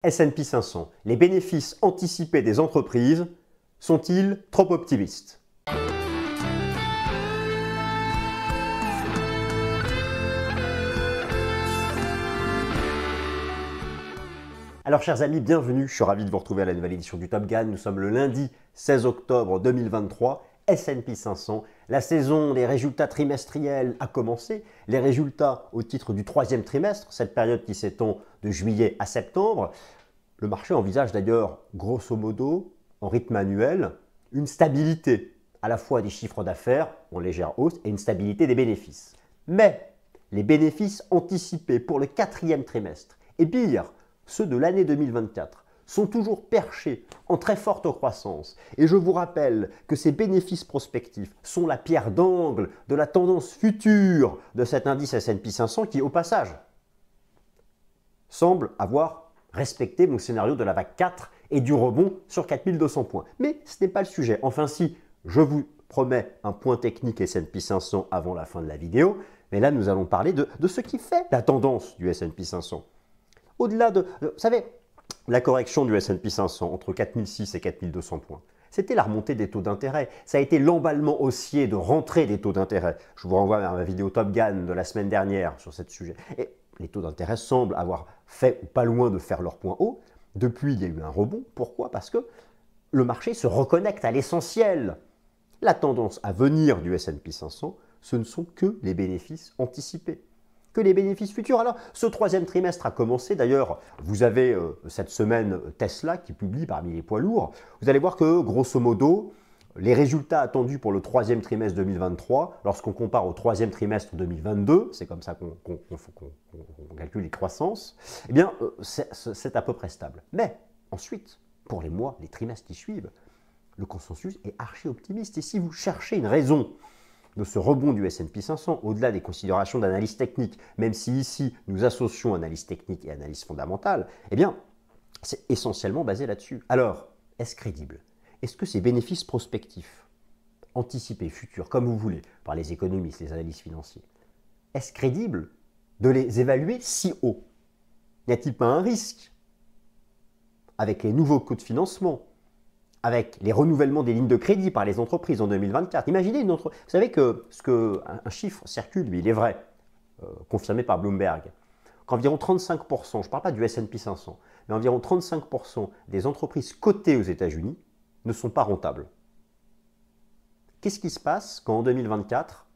S&P 500, les bénéfices anticipés des entreprises sont-ils trop optimistes? Alors chers amis, bienvenue, je suis ravi de vous retrouver à la nouvelle édition du Top Gun. Nous sommes le lundi 16 octobre 2023, S&P 500. La saison des résultats trimestriels a commencé. Les résultats au titre du troisième trimestre, cette période qui s'étend de juillet à septembre. Le marché envisage d'ailleurs, grosso modo, en rythme annuel, une stabilité à la fois des chiffres d'affaires en légère hausse et une stabilité des bénéfices. Mais les bénéfices anticipés pour le quatrième trimestre, et pire, ceux de l'année 2024, sont toujours perchés en très forte croissance. Et je vous rappelle que ces bénéfices prospectifs sont la pierre d'angle de la tendance future de cet indice S&P 500 qui, au passage, semble avoir respecté mon scénario de la vague 4 et du rebond sur 4200 points. Mais ce n'est pas le sujet. Enfin si, je vous promets un point technique S&P 500 avant la fin de la vidéo, mais là nous allons parler de ce qui fait la tendance du S&P 500. Au-delà vous savez, la correction du S&P 500 entre 4006 et 4200 points, c'était la remontée des taux d'intérêt. Ça a été l'emballement haussier de rentrée des taux d'intérêt. Je vous renvoie vers ma vidéo Top Gun de la semaine dernière sur ce sujet. Et les taux d'intérêt semblent avoir fait ou pas loin de faire leur point haut. Depuis, il y a eu un rebond. Pourquoi? Parce que le marché se reconnecte à l'essentiel. La tendance à venir du S&P 500, ce ne sont que les bénéfices anticipés, que les bénéfices futurs. Alors, ce troisième trimestre a commencé. D'ailleurs, vous avez cette semaine Tesla qui publie parmi les poids lourds. Vous allez voir que, grosso modo, les résultats attendus pour le troisième trimestre 2023, lorsqu'on compare au troisième trimestre 2022, c'est comme ça qu'on calcule les croissances, eh bien, c'est à peu près stable. Mais ensuite, pour les mois, les trimestres qui suivent, le consensus est archi-optimiste. Et si vous cherchez une raison de ce rebond du S&P 500, au-delà des considérations d'analyse technique, même si ici nous associons analyse technique et analyse fondamentale, eh bien, c'est essentiellement basé là-dessus. Alors, est-ce crédible? Est-ce que ces bénéfices prospectifs, anticipés, futurs, comme vous voulez, par les économistes, les analystes financiers, est-ce crédible de les évaluer si haut? N'y a-t-il pas un risque avec les nouveaux coûts de financement, avec les renouvellements des lignes de crédit par les entreprises en 2024? Imaginez une entreprise. Vous savez un chiffre circule, lui, il est vrai, confirmé par Bloomberg, qu'environ 35%, je ne parle pas du S&P 500, mais environ 35% des entreprises cotées aux États-Unis ne sont pas rentables. Qu'est-ce qui se passe quand en 2024,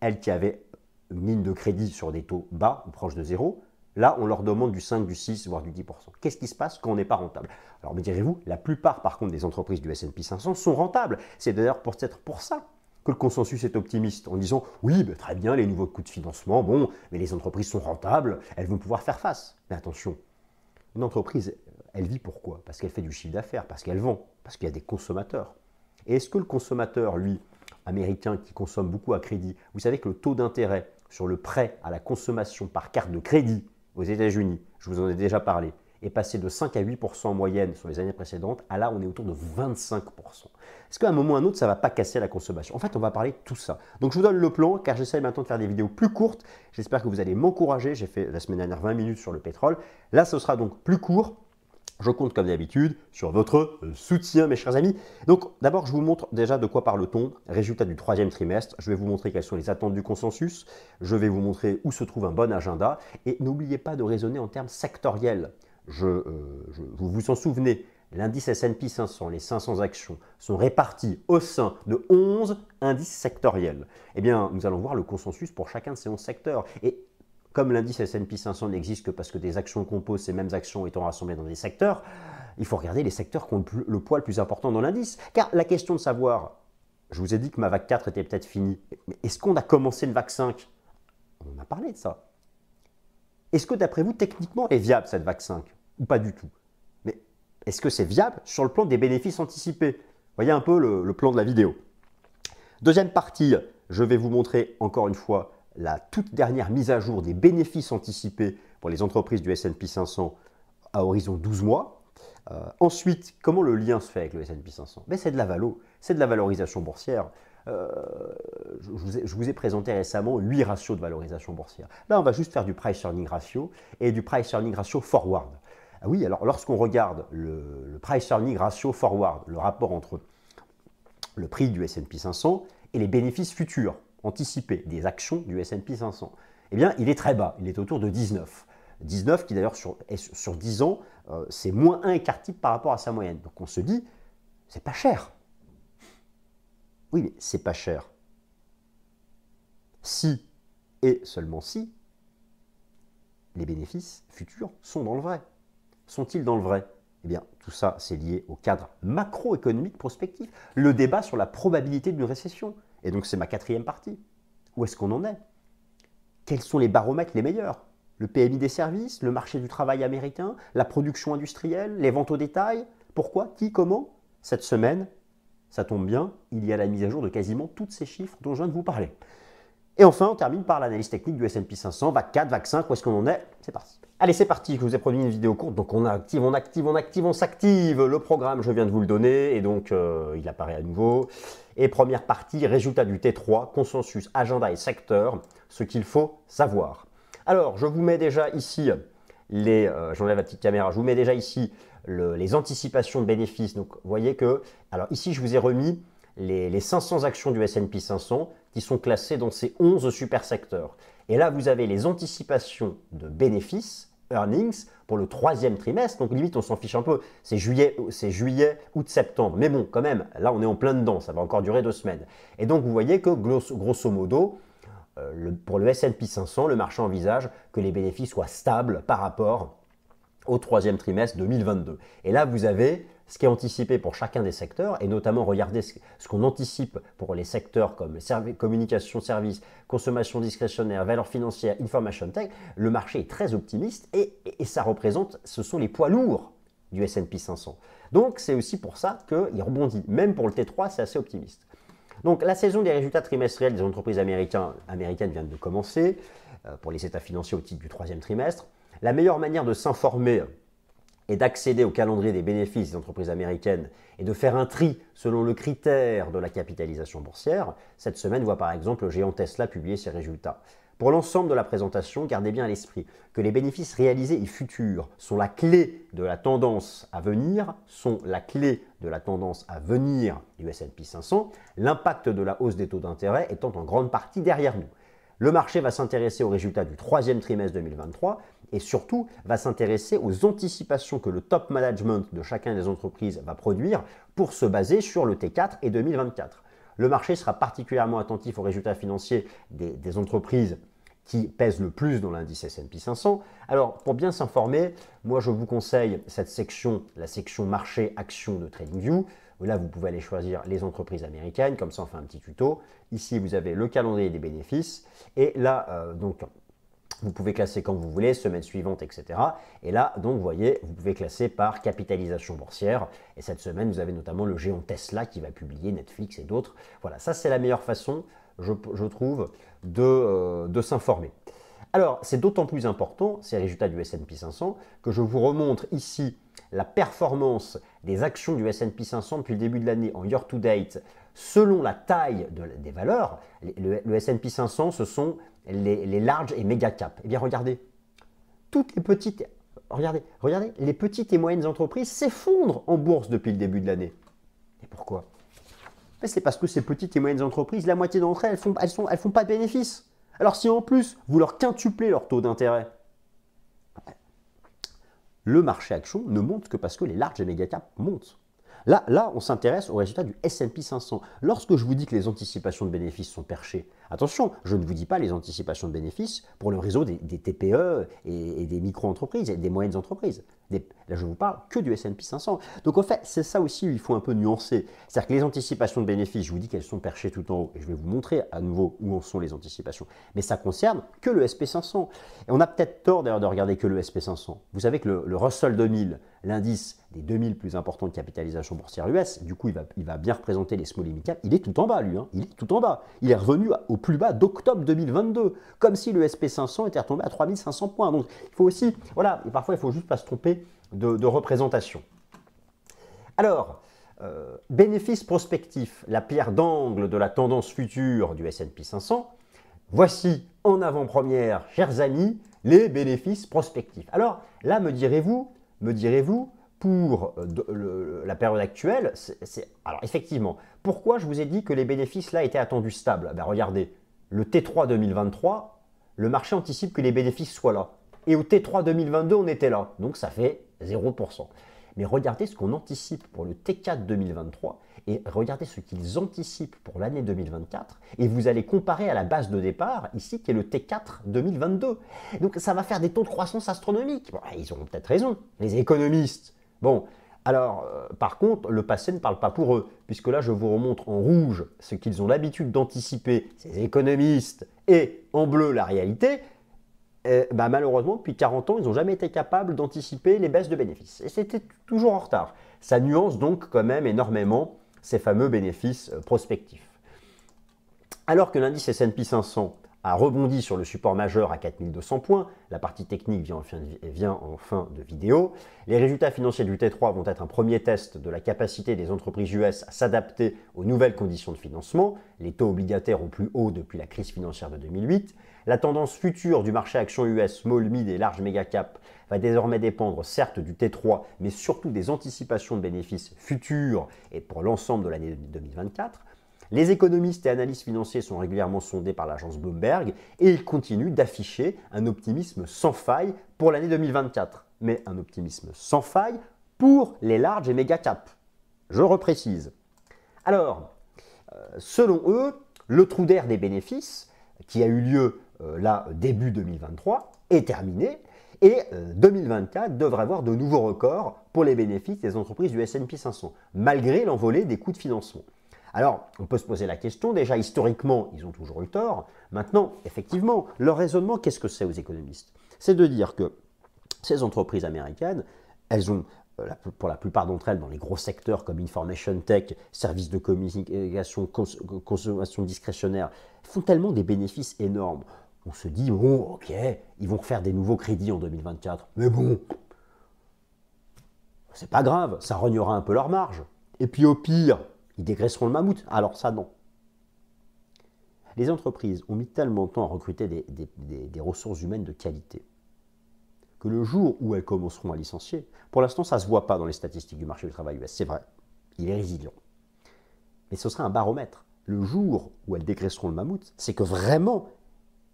elles qui avaient une ligne de crédit sur des taux bas ou proches de zéro, là on leur demande du 5, du 6, voire du 10%. Qu'est-ce qui se passe quand on n'est pas rentable? Alors me direz-vous, la plupart par contre des entreprises du S&P 500 sont rentables. C'est d'ailleurs peut-être pour ça que le consensus est optimiste, en disant oui, ben, très bien, les nouveaux coûts de financement, bon, mais les entreprises sont rentables, elles vont pouvoir faire face. Mais attention, une entreprise, elle vit pourquoi? Parce qu'elle fait du chiffre d'affaires, parce qu'elle vend, parce qu'il y a des consommateurs. Et est-ce que le consommateur, lui, américain, qui consomme beaucoup à crédit, vous savez que le taux d'intérêt sur le prêt à la consommation par carte de crédit aux États-Unis, je vous en ai déjà parlé, est passé de 5 à 8% en moyenne sur les années précédentes, à là on est autour de 25%. Est-ce qu'à un moment ou à un autre, ça ne va pas casser la consommation? En fait, on va parler de tout ça. Donc je vous donne le plan, car j'essaie maintenant de faire des vidéos plus courtes. J'espère que vous allez m'encourager. J'ai fait la semaine dernière 20 minutes sur le pétrole. Là, ce sera donc plus court. Je compte comme d'habitude sur votre soutien, mes chers amis. Donc d'abord, je vous montre déjà de quoi parle-t-on. Résultat du troisième trimestre. Je vais vous montrer quelles sont les attentes du consensus. Je vais vous montrer où se trouve un bon agenda. Et n'oubliez pas de raisonner en termes sectoriels. Vous vous en souvenez, l'indice S&P 500, les 500 actions, sont répartis au sein de 11 indices sectoriels. Eh bien, nous allons voir le consensus pour chacun de ces 11 secteurs. Et comme l'indice S&P 500 n'existe que parce que des actions composent ces mêmes actions étant rassemblées dans des secteurs, il faut regarder les secteurs qui ont le poids le plus important dans l'indice. Car la question de savoir, je vous ai dit que ma vague 4 était peut-être finie, mais est-ce qu'on a commencé une vague 5? On a parlé de ça. Est-ce que d'après vous, techniquement, elle est viable cette vague 5 ou pas du tout? Mais est-ce que c'est viable sur le plan des bénéfices anticipés? Voyez un peu le plan de la vidéo. Deuxième partie, je vais vous montrer encore une fois la toute dernière mise à jour des bénéfices anticipés pour les entreprises du S&P 500 à horizon 12 mois. Ensuite, comment le lien se fait avec le S&P 500? C'est de la valo, c'est de la valorisation boursière. Je vous ai présenté récemment 8 ratios de valorisation boursière. Là, on va juste faire du price earning ratio et du price earning ratio forward. Ah oui, alors lorsqu'on regarde le price earning ratio forward, le rapport entre le prix du S&P 500 et les bénéfices futurs anticipés des actions du S&P 500, eh bien, il est très bas, il est autour de 19. 19 qui d'ailleurs sur 10 ans, c'est moins 1 écart type par rapport à sa moyenne. Donc on se dit, c'est pas cher. Oui, mais c'est pas cher. Si, et seulement si, les bénéfices futurs sont dans le vrai. Sont-ils dans le vrai? Eh bien, tout ça, c'est lié au cadre macroéconomique prospectif. Le débat sur la probabilité d'une récession. Et donc, c'est ma 4e partie. Où est-ce qu'on en est? Quels sont les baromètres les meilleurs? Le PMI des services, le marché du travail américain, la production industrielle, les ventes au détail? Pourquoi? Qui? Comment? Cette semaine, ça tombe bien, il y a la mise à jour de quasiment tous ces chiffres dont je viens de vous parler. Et enfin, on termine par l'analyse technique du S&P 500, VAC 4, VAC 5, où est-ce qu'on en est? C'est parti. Allez, c'est parti, je vous ai promis une vidéo courte, donc on active, on s'active. Le programme, je viens de vous le donner, et donc il apparaît à nouveau. Et première partie, résultat du T3, consensus, agenda et secteur, ce qu'il faut savoir. Alors, je vous mets déjà ici, j'enlève la petite caméra, je vous mets déjà ici les anticipations de bénéfices. Donc, vous voyez que, alors ici, je vous ai remis les 500 actions du S&P 500 qui sont classées dans ces 11 super secteurs. Et là, vous avez les anticipations de bénéfices, earnings, pour le 3e trimestre. Donc limite, on s'en fiche un peu. C'est juillet, août, septembre. Mais bon, quand même, là, on est en plein dedans. Ça va encore durer 2 semaines. Et donc, vous voyez que grosso modo, pour le S&P 500, le marché envisage que les bénéfices soient stables par rapport au 3e trimestre 2022. Et là, vous avez ce qui est anticipé pour chacun des secteurs, et notamment regardez ce qu'on anticipe pour les secteurs comme communication, services, consommation discrétionnaire, valeurs financières, information tech. Le marché est très optimiste et ça représente, ce sont les poids lourds du S&P 500. Donc c'est aussi pour ça qu'il rebondit. Même pour le T3, c'est assez optimiste. Donc la saison des résultats trimestriels des entreprises américaines vient de commencer pour les états financiers au titre du 3e trimestre. La meilleure manière de s'informer et d'accéder au calendrier des bénéfices des entreprises américaines et de faire un tri selon le critère de la capitalisation boursière, cette semaine voit par exemple le géant Tesla publier ses résultats. Pour l'ensemble de la présentation, gardez bien à l'esprit que les bénéfices réalisés et futurs sont la clé de la tendance à venir, du S&P 500, l'impact de la hausse des taux d'intérêt étant en grande partie derrière nous. Le marché va s'intéresser aux résultats du 3e trimestre 2023 et surtout va s'intéresser aux anticipations que le top management de chacune des entreprises va produire pour se baser sur le T4 et 2024. Le marché sera particulièrement attentif aux résultats financiers des entreprises qui pèsent le plus dans l'indice S&P 500. Alors, pour bien s'informer, moi je vous conseille cette section, la section marché action de TradingView. Là, vous pouvez aller choisir les entreprises américaines, comme ça on fait un petit tuto. Ici, vous avez le calendrier des bénéfices. Et là, donc, vous pouvez classer comme vous voulez, semaine suivante, etc. Et là, donc, vous voyez, vous pouvez classer par capitalisation boursière. Et cette semaine, vous avez notamment le géant Tesla qui va publier, Netflix et d'autres. Voilà, ça c'est la meilleure façon, je trouve, de s'informer. Alors, c'est d'autant plus important, ces résultats du S&P 500, que je vous remontre ici la performance des actions du S&P 500 depuis le début de l'année en year to date selon la taille des valeurs. Le S&P 500, ce sont les large et méga cap. Eh bien, regardez, toutes les petites, regardez, les petites et moyennes entreprises s'effondrent en bourse depuis le début de l'année. Et pourquoi? C'est parce que ces petites et moyennes entreprises, la moitié d'entre elles, elles font pas de bénéfices. Alors si en plus, vous leur quintuplez leur taux d'intérêt, le marché action ne monte que parce que les large et méga cap montent. Là, on s'intéresse aux résultats du S&P 500. Lorsque je vous dis que les anticipations de bénéfices sont perchées, attention, je ne vous dis pas les anticipations de bénéfices pour le réseau des TPE et des micro-entreprises et des moyennes entreprises. Là, je vous parle que du S&P 500. Donc, en fait, c'est ça aussi où il faut un peu nuancer. C'est-à-dire que les anticipations de bénéfices, je vous dis qu'elles sont perchées tout en haut. Et je vais vous montrer à nouveau où en sont les anticipations. Mais ça concerne que le SP 500. Et on a peut-être tort d'ailleurs de regarder que le SP 500. Vous savez que le Russell 2000, l'indice des 2000 plus importants de capitalisation boursière US, du coup, il va bien représenter les small et mid cap. Il est tout en bas, lui. Hein. Il est tout en bas. Il est revenu au plus bas d'octobre 2022. Comme si le SP 500 était retombé à 3500 points. Donc, il faut aussi, voilà, et parfois, il ne faut juste pas se tromper de représentation. Alors, bénéfices prospectifs, la pierre d'angle de la tendance future du S&P 500. Voici en avant-première, chers amis, les bénéfices prospectifs. Alors là, me direz-vous, me direz-vous, pour la période actuelle, alors effectivement, pourquoi je vous ai dit que les bénéfices là étaient attendus stables? Ben regardez, le T3 2023, le marché anticipe que les bénéfices soient là. Et au T3 2022, on était là. Donc ça fait 0%. Mais regardez ce qu'on anticipe pour le T4 2023 et regardez ce qu'ils anticipent pour l'année 2024 et vous allez comparer à la base de départ, ici, qui est le T4 2022. Donc ça va faire des taux de croissance astronomiques. Bon, ils ont peut-être raison, les économistes. Bon, alors, par contre, le passé ne parle pas pour eux, puisque là, je vous remontre en rouge ce qu'ils ont l'habitude d'anticiper, ces économistes, et en bleu, la réalité. Malheureusement, depuis 40 ans, ils n'ont jamais été capables d'anticiper les baisses de bénéfices. Et c'était toujours en retard. Ça nuance donc quand même énormément ces fameux bénéfices prospectifs. Alors que l'indice S&P 500 a rebondi sur le support majeur à 4200 points, la partie technique vient en fin de vidéo. Les résultats financiers du T3 vont être un premier test de la capacité des entreprises US à s'adapter aux nouvelles conditions de financement, les taux obligataires au plus haut depuis la crise financière de 2008. La tendance future du marché action US, small, mid et large méga cap va désormais dépendre certes du T3, mais surtout des anticipations de bénéfices futurs et pour l'ensemble de l'année 2024. Les économistes et analystes financiers sont régulièrement sondés par l'agence Bloomberg et ils continuent d'afficher un optimisme sans faille pour l'année 2024. Mais un optimisme sans faille pour les larges et méga caps. Je reprécise. Alors, selon eux, le trou d'air des bénéfices qui a eu lieu là début 2023 est terminé et 2024 devrait avoir de nouveaux records pour les bénéfices des entreprises du S&P 500, malgré l'envolée des coûts de financement. Alors, on peut se poser la question, déjà historiquement, ils ont toujours eu tort. Maintenant, effectivement, leur raisonnement, qu'est-ce que c'est aux économistes? C'est de dire que ces entreprises américaines, elles ont, pour la plupart d'entre elles, dans les gros secteurs comme Information Tech, services de communication, consommation discrétionnaire, font tellement des bénéfices énormes. On se dit, bon, ok, ils vont refaire des nouveaux crédits en 2024, mais bon, c'est pas grave, ça rognera un peu leur marge. Et puis au pire, ils dégraisseront le mammouth. Alors ça, non. Les entreprises ont mis tellement de temps à recruter des ressources humaines de qualité que le jour où elles commenceront à licencier, pour l'instant, ça ne se voit pas dans les statistiques du marché du travail US, c'est vrai, il est résilient. Mais ce sera un baromètre. Le jour où elles dégraisseront le mammouth, c'est que vraiment,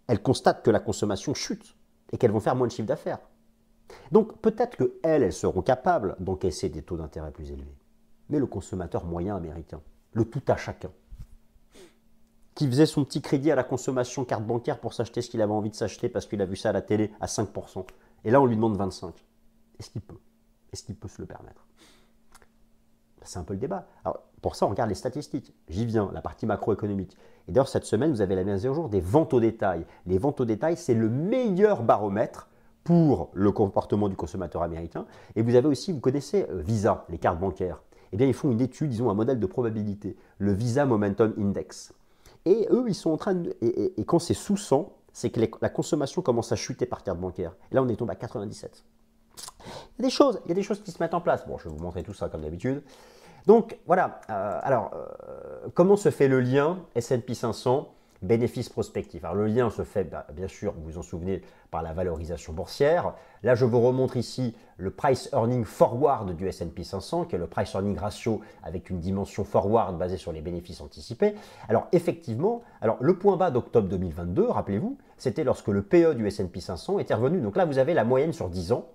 elles constatent que la consommation chute et qu'elles vont faire moins de chiffre d'affaires. Donc peut-être qu'elles seront capables d'encaisser des taux d'intérêt plus élevés. Mais le consommateur moyen américain, le tout à chacun, qui faisait son petit crédit à la consommation carte bancaire pour s'acheter ce qu'il avait envie de s'acheter parce qu'il a vu ça à la télé à 5%, et là on lui demande 25%. Est-ce qu'il peut? Est-ce qu'il peut se le permettre? C'est un peu le débat. Alors, pour ça, on regarde les statistiques. J'y viens, la partie macroéconomique. Et d'ailleurs, cette semaine, vous avez la mise au jour des ventes au détail. Les ventes au détail, c'est le meilleur baromètre pour le comportement du consommateur américain. Et vous avez aussi, vous connaissez Visa, les cartes bancaires. Eh bien, ils font une étude, ils ont un modèle de probabilité, le Visa Momentum Index. Et eux, ils sont en train de... Et quand c'est sous 100, c'est que la consommation commence à chuter par carte bancaire. Et là, on est tombé à 97. Il y a des choses qui se mettent en place. Bon, je vais vous montrer tout ça comme d'habitude. Donc, voilà. Comment se fait le lien S&P 500 bénéfices prospectifs? Alors, le lien se fait, bien sûr, vous vous en souvenez, par la valorisation boursière. Là, je vous remontre ici le price earning forward du S&P 500, qui est le price earning ratio avec une dimension forward basée sur les bénéfices anticipés. Alors, effectivement, le point bas d'octobre 2022, rappelez-vous, c'était lorsque le PE du S&P 500 était revenu. Donc là, vous avez la moyenne sur 10 ans.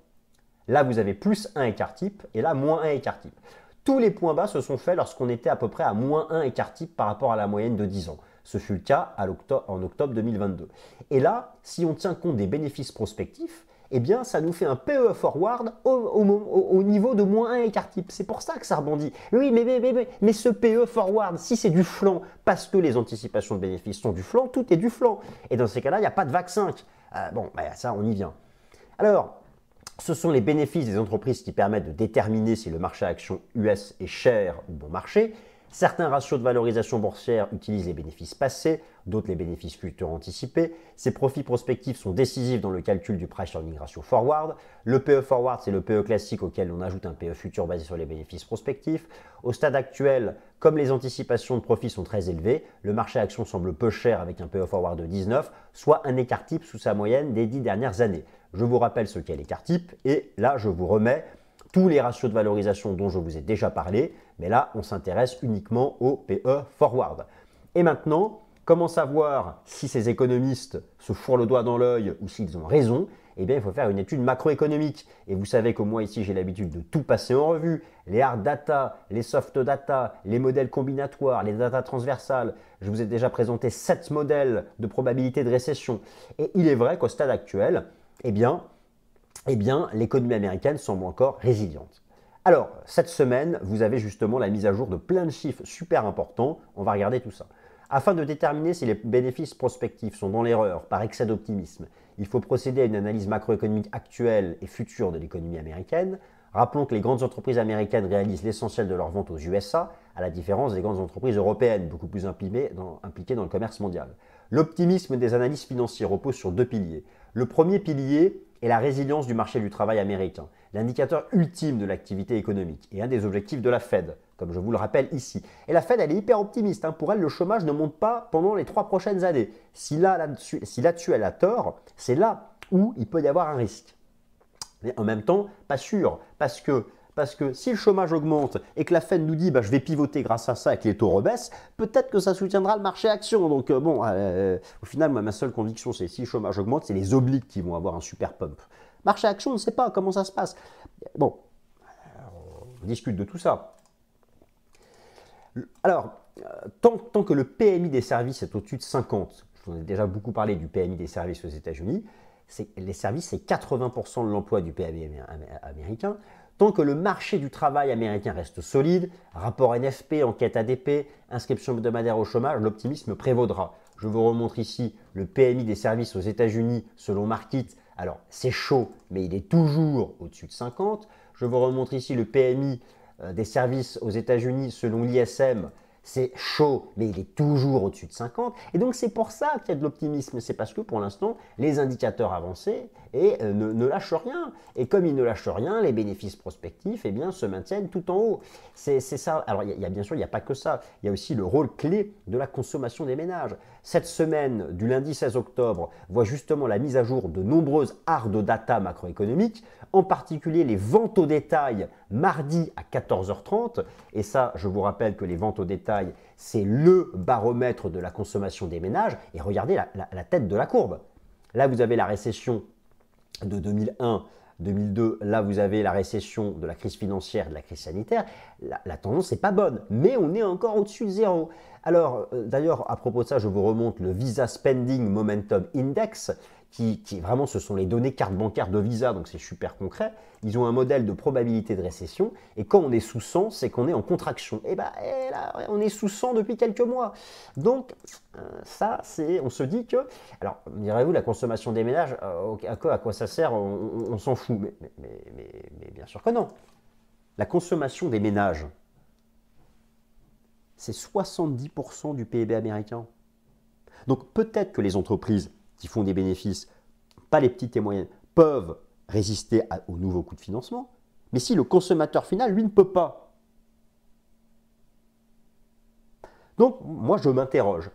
Là, vous avez plus 1 écart type et là, moins 1 écart type. Tous les points bas se sont faits lorsqu'on était à peu près à moins 1 écart type par rapport à la moyenne de 10 ans. Ce fut le cas en octobre 2022. Et là, si on tient compte des bénéfices prospectifs, eh bien, ça nous fait un PE forward au niveau de moins 1 écart type. C'est pour ça que ça rebondit. Oui, mais ce PE forward, si c'est du flanc, parce que les anticipations de bénéfices sont du flanc, tout est du flanc. Et dans ces cas-là, il n'y a pas de vague 5. Ça, on y vient. Alors, ce sont les bénéfices des entreprises qui permettent de déterminer si le marché action US est cher ou bon marché. Certains ratios de valorisation boursière utilisent les bénéfices passés, d'autres les bénéfices futurs anticipés. Ces profits prospectifs sont décisifs dans le calcul du price earning ratio forward. Le PE forward, c'est le PE classique auquel on ajoute un PE futur basé sur les bénéfices prospectifs. Au stade actuel, comme les anticipations de profits sont très élevées, le marché action semble peu cher avec un PE forward de 19, soit un écart type sous sa moyenne des 10 dernières années. Je vous rappelle ce qu'est l'écart type et là, je vous remets tous les ratios de valorisation dont je vous ai déjà parlé, mais là, on s'intéresse uniquement au PE forward. Et maintenant, comment savoir si ces économistes se fourrent le doigt dans l'œil ou s'ils ont raison? Eh bien, il faut faire une étude macroéconomique. Et vous savez que moi, ici, j'ai l'habitude de tout passer en revue. Les hard data, les soft data, les modèles combinatoires, les data transversales. Je vous ai déjà présenté 7 modèles de probabilité de récession. Et il est vrai qu'au stade actuel, eh bien l'économie américaine semble encore résiliente. Alors, cette semaine, vous avez justement la mise à jour de plein de chiffres super importants. On va regarder tout ça. Afin de déterminer si les bénéfices prospectifs sont dans l'erreur par excès d'optimisme, il faut procéder à une analyse macroéconomique actuelle et future de l'économie américaine. Rappelons que les grandes entreprises américaines réalisent l'essentiel de leurs ventes aux USA, à la différence des grandes entreprises européennes, beaucoup plus impliquées dans le commerce mondial. L'optimisme des analyses financières repose sur 2 piliers. Le premier pilier est la résilience du marché du travail américain, l'indicateur ultime de l'activité économique et un des objectifs de la Fed, comme je vous le rappelle ici. Et la Fed, elle est hyper optimiste. Pour elle, le chômage ne monte pas pendant les 3 prochaines années. Si là-dessus, elle a tort, c'est là où il peut y avoir un risque. Mais en même temps, pas sûr, parce que si le chômage augmente et que la Fed nous dit je vais pivoter grâce à ça et que les taux rebaissent, peut-être que ça soutiendra le marché action. Donc au final, moi, ma seule conviction, c'est si le chômage augmente, c'est les obliques qui vont avoir un super pump. Marché action, on ne sait pas comment ça se passe. Bon, on discute de tout ça. Alors, tant que le PMI des services est au-dessus de 50, je vous en ai déjà beaucoup parlé du PMI des services aux États-Unis, les services, c'est 80% de l'emploi du PIB américain. Tant que le marché du travail américain reste solide, rapport NFP, enquête ADP, inscription hebdomadaire au chômage, l'optimisme prévaudra. Je vous remontre ici le PMI des services aux États-Unis selon Markit. Alors, c'est chaud, mais il est toujours au-dessus de 50. Je vous remontre ici le PMI des services aux États-Unis selon l'ISM. C'est chaud, mais il est toujours au-dessus de 50. Et donc, c'est pour ça qu'il y a de l'optimisme. C'est parce que pour l'instant, les indicateurs avancés ne lâchent rien. Et comme ils ne lâchent rien, les bénéfices prospectifs se maintiennent tout en haut. C'est ça. Alors, bien sûr, il n'y a pas que ça. Il y a aussi le rôle clé de la consommation des ménages. Cette semaine, du lundi 16 octobre, voit justement la mise à jour de nombreuses hard data macroéconomiques, en particulier les ventes au détail mardi à 14h30. Et ça, je vous rappelle que les ventes au détail, c'est le baromètre de la consommation des ménages. Et regardez la tête de la courbe. Là, vous avez la récession de 2001, 2002. Là, vous avez la récession de la crise financière, de la crise sanitaire. La tendance n'est pas bonne, mais on est encore au-dessus de zéro. Alors, d'ailleurs, à propos de ça, je vous remonte le Visa Spending Momentum Index, qui vraiment, ce sont les données carte bancaire de Visa, donc c'est super concret. Ils ont un modèle de probabilité de récession, et quand on est sous 100, c'est qu'on est en contraction. Et là, on est sous 100 depuis quelques mois. Donc, ça, on se dit que... Alors, direz-vous, la consommation des ménages, à quoi ça sert? On s'en fout. Mais bien sûr que non. La consommation des ménages, c'est 70% du PIB américain. Donc, peut-être que les entreprises qui font des bénéfices, pas les petites et moyennes, peuvent résister aux nouveaux coûts de financement. Mais si le consommateur final, lui, ne peut pas. Donc, moi, je m'interroge.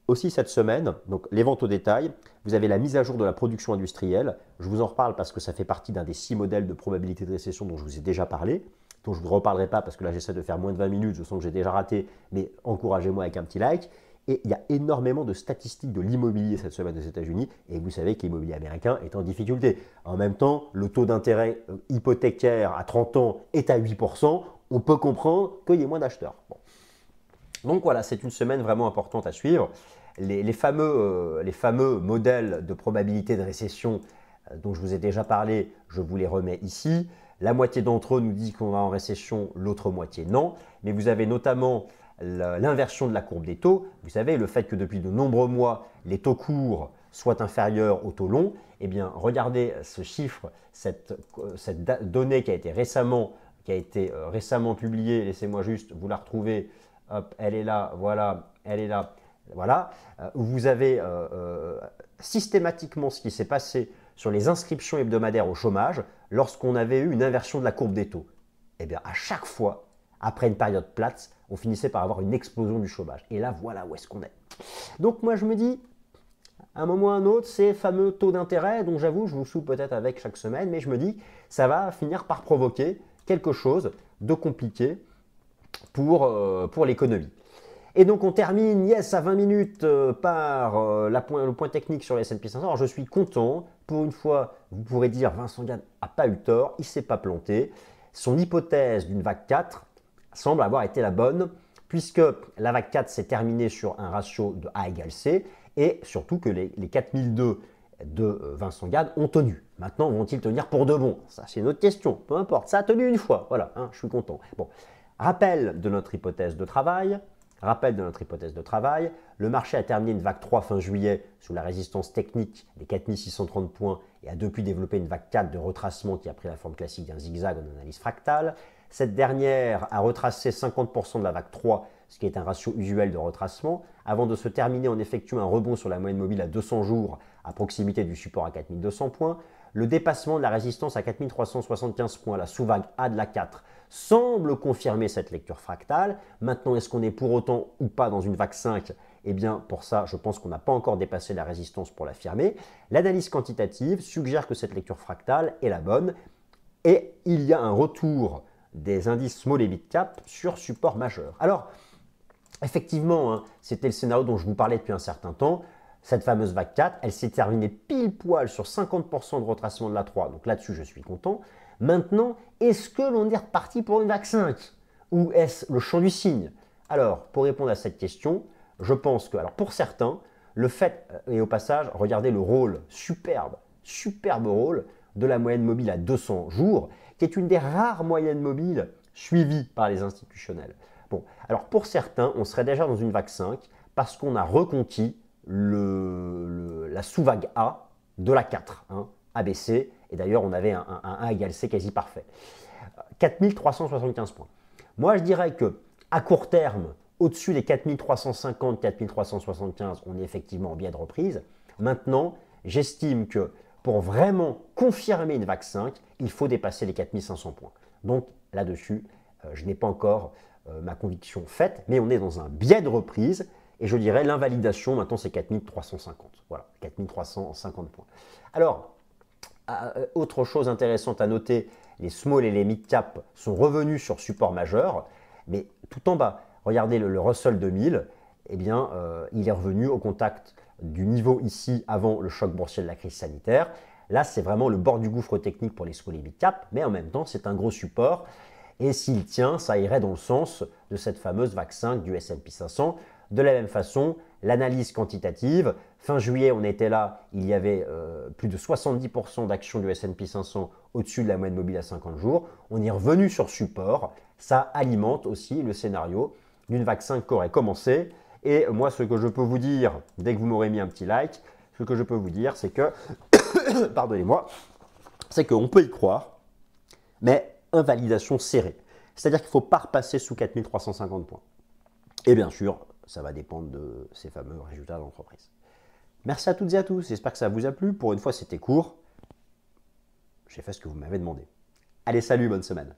Aussi cette semaine, donc les ventes au détail, vous avez la mise à jour de la production industrielle. Je vous en reparle parce que ça fait partie d'un des 6 modèles de probabilité de récession dont je vous ai déjà parlé, dont je ne vous reparlerai pas parce que là, j'essaie de faire moins de 20 minutes, je sens que j'ai déjà raté, mais encouragez-moi avec un petit like. Et il y a énormément de statistiques de l'immobilier cette semaine aux États-Unis, et vous savez que l'immobilier américain est en difficulté. En même temps, le taux d'intérêt hypothécaire à 30 ans est à 8%, on peut comprendre qu'il y ait moins d'acheteurs. Bon. Donc voilà, c'est une semaine vraiment importante à suivre. Les fameux modèles de probabilité de récession dont je vous ai déjà parlé, je vous les remets ici. La moitié d'entre eux nous dit qu'on va en récession, l'autre moitié non. Mais vous avez notamment l'inversion de la courbe des taux. Vous savez, le fait que depuis de nombreux mois, les taux courts soient inférieurs aux taux longs. Eh bien, regardez ce chiffre, cette donnée qui a été récemment publiée. Laissez-moi juste vous la retrouver. Hop, elle est là, voilà, elle est là, voilà. Vous avez systématiquement ce qui s'est passé sur les inscriptions hebdomadaires au chômage lorsqu'on avait eu une inversion de la courbe des taux. Eh bien, à chaque fois, après une période plate, on finissait par avoir une explosion du chômage. Et là, voilà où est-ce qu'on est. Donc moi, je me dis, à un moment ou à un autre, ces fameux taux d'intérêt, dont j'avoue, je vous saoule peut-être avec chaque semaine, mais je me dis, ça va finir par provoquer quelque chose de compliqué pour l'économie. Et donc on termine, yes, à 20 minutes par le point technique sur les S&P 500. Alors je suis content, pour une fois, vous pourrez dire Vincent Gad n'a pas eu tort, il ne s'est pas planté. Son hypothèse d'une vague 4 semble avoir été la bonne, puisque la vague 4 s'est terminée sur un ratio de A égale C, et surtout que les 4002 de Vincent Gad ont tenu. Maintenant, vont-ils tenir pour de bon? Ça, c'est une autre question, peu importe. Ça a tenu une fois, voilà, hein, je suis content. Bon, rappel de notre hypothèse de travail. Le marché a terminé une vague 3 fin juillet sous la résistance technique des 4630 points et a depuis développé une vague 4 de retracement qui a pris la forme classique d'un zigzag en analyse fractale. Cette dernière a retracé 50% de la vague 3, ce qui est un ratio usuel de retracement, avant de se terminer en effectuant un rebond sur la moyenne mobile à 200 jours à proximité du support à 4200 points. Le dépassement de la résistance à 4375 points, la sous-vague A de la 4, semble confirmer cette lecture fractale. Maintenant, est-ce qu'on est pour autant ou pas dans une vague 5? Eh bien, pour ça, je pense qu'on n'a pas encore dépassé la résistance pour l'affirmer. L'analyse quantitative suggère que cette lecture fractale est la bonne et il y a un retour des indices small et mid cap sur support majeur. Alors, effectivement, hein, c'était le scénario dont je vous parlais depuis un certain temps. Cette fameuse vague 4, elle s'est terminée pile poil sur 50% de retracement de la 3. Donc là-dessus, je suis content. Maintenant, est-ce que l'on est reparti pour une vague 5? Ou est-ce le champ du signe? Alors, pour répondre à cette question, je pense que, alors pour certains, le fait, et au passage, regardez le rôle superbe rôle de la moyenne mobile à 200 jours, qui est une des rares moyennes mobiles suivies par les institutionnels. Bon, alors pour certains, on serait déjà dans une vague 5 parce qu'on a reconquis la sous-vague A de la 4, hein, ABC, et d'ailleurs on avait un A égale C quasi parfait. 4375 points. Moi je dirais que à court terme, au-dessus des 4350, 4375, on est effectivement en biais de reprise. Maintenant, j'estime que pour vraiment confirmer une vague 5, il faut dépasser les 4500 points. Donc là-dessus, je n'ai pas encore ma conviction faite, mais on est dans un biais de reprise. Et je dirais l'invalidation, maintenant c'est 4350. Voilà, 4350 points. Alors, autre chose intéressante à noter, les small et les mid cap sont revenus sur support majeur, mais tout en bas, regardez le Russell 2000, eh bien, il est revenu au contact du niveau ici avant le choc boursier de la crise sanitaire. Là, c'est vraiment le bord du gouffre technique pour les small et mid cap, mais en même temps, c'est un gros support. Et s'il tient, ça irait dans le sens de cette fameuse vague 5 du S&P 500. De la même façon, l'analyse quantitative, fin juillet, on était là, il y avait plus de 70% d'actions du S&P 500 au-dessus de la moyenne mobile à 50 jours. On est revenu sur support. Ça alimente aussi le scénario d'une vague 5 qui aurait commencé. Et moi, ce que je peux vous dire, dès que vous m'aurez mis un petit like, ce que je peux vous dire, c'est que, pardonnez-moi, c'est qu'on peut y croire, mais invalidation serrée. C'est-à-dire qu'il ne faut pas repasser sous 4350 points. Et bien sûr, ça va dépendre de ces fameux résultats d'entreprise. Merci à toutes et à tous, j'espère que ça vous a plu. Pour une fois, c'était court. J'ai fait ce que vous m'avez demandé. Allez, salut, bonne semaine.